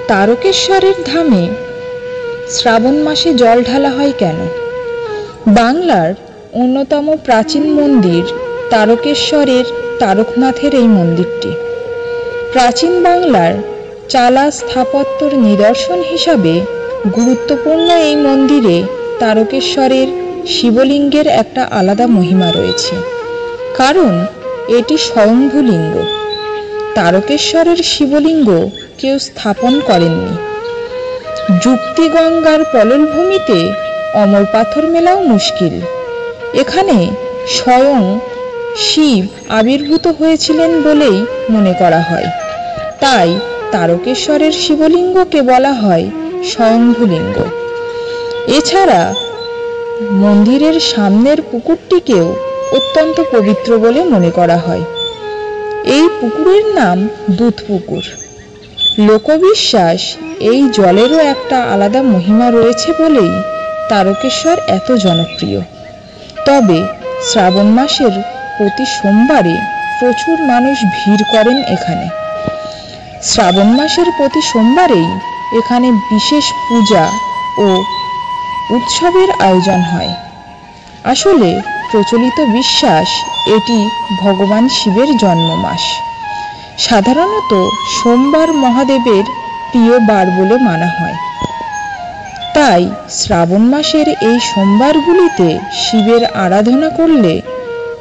তারকেশ্বরের ধামে শ্রাবণ মাসে জল ঢালা হয় কেন? বাংলার অন্যতম প্রাচীন মন্দির তারকেশ্বরের তারকনাথের এই মন্দিরটি প্রাচীন বাংলার চালা স্থাপত্যর নিদর্শন হিসাবে গুরুত্বপূর্ণ। এই মন্দিরে তারকেশ্বরের শিবলিঙ্গের একটা আলাদা মহিমা রয়েছে, কারণ এটি স্বয়ংভূ লিঙ্গ। তারকেশ্বরের শিবলিঙ্গ কেউ স্থাপন করেননি। যুক্তিগঙ্গার পললভূমিতে অমর পাথর মেলাও মুশকিল। এখানে স্বয়ং শিব আবির্ভূত হয়েছিলেন বলেই মনে করা হয়। তাই তারকেশ্বরের শিবলিঙ্গকে বলা হয় স্বয়ংভূ লিঙ্গ। এছাড়া মন্দিরের সামনের পুকুরটিকেও অত্যন্ত পবিত্র বলে মনে করা হয়। এই পুকুরের নাম দুধ পুকুর। লোকবিশ্বাস এই জলেরও একটা আলাদা মহিমা রয়েছে বলেই তারকেশ্বর এত জনপ্রিয়। তবে শ্রাবণ মাসের প্রতি সোমবারে প্রচুর মানুষ ভিড় করেন এখানে। শ্রাবণ মাসের প্রতি সোমবারেই এখানে বিশেষ পূজা ও উৎসবের আয়োজন হয়। আসলে প্রচলিত বিশ্বাস এটি ভগবান শিবের জন্ম মাস। সাধারণত সোমবার মহাদেবের প্রিয় বার বলে মানা হয়। তাই শ্রাবণ মাসের এই সোমবারগুলিতে শিবের আরাধনা করলে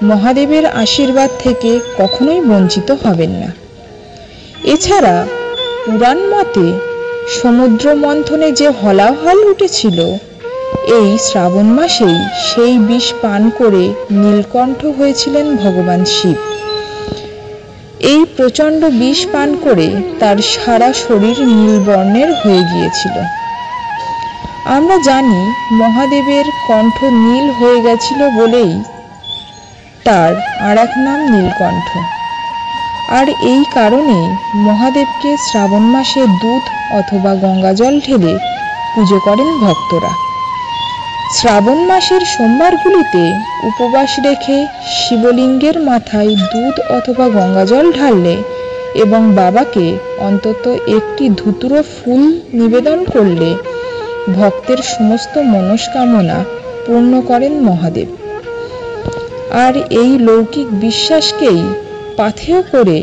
মহাদেবের আশীর্বাদ থেকে কখনোই বঞ্চিত হবেন না। এছাড়া পুরাণ মতে সমুদ্র মন্থনে যে হলাহল উঠেছিল, এই শ্রাবণ মাসেই সেই বিষ পান করে নীলকণ্ঠ হয়েছিলেন ভগবান শিব। এই প্রচণ্ড বিষ পান করে তার সারা শরীর নীলবর্ণের হয়ে গিয়েছিল। আমরা জানি মহাদেবের কণ্ঠ নীল হয়ে গেছিল বলেই তার আর এক নাম নীলকণ্ঠ। আর এই কারণে মহাদেবকে শ্রাবণ মাসে দুধ অথবা গঙ্গাজল ঢেলে পুজো করেন ভক্তরা। শ্রাবণ মাসের সোমবারগুলিতে উপবাস রেখে শিবলিঙ্গের মাথায় দুধ অথবা গঙ্গাজল ঢাললে এবং বাবাকে অন্তত একটি ধুতুরো ফুল নিবেদন করলে ভক্তের সমস্ত মনস্কামনা পূর্ণ করেন মহাদেব। আর এই লৌকিক বিশ্বাসকেই পাথেয় করে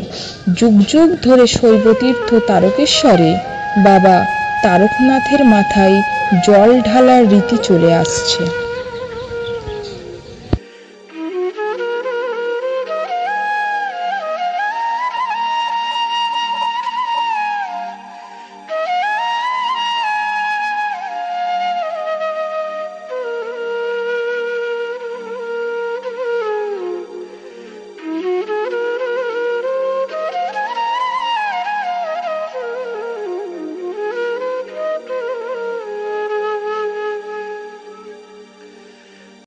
যুগ যুগ ধরে শৈবতীর্থ তারকেশ্বরে বাবা তারকনাথের মাথায় জল ঢালার রীতি চলে আসছে।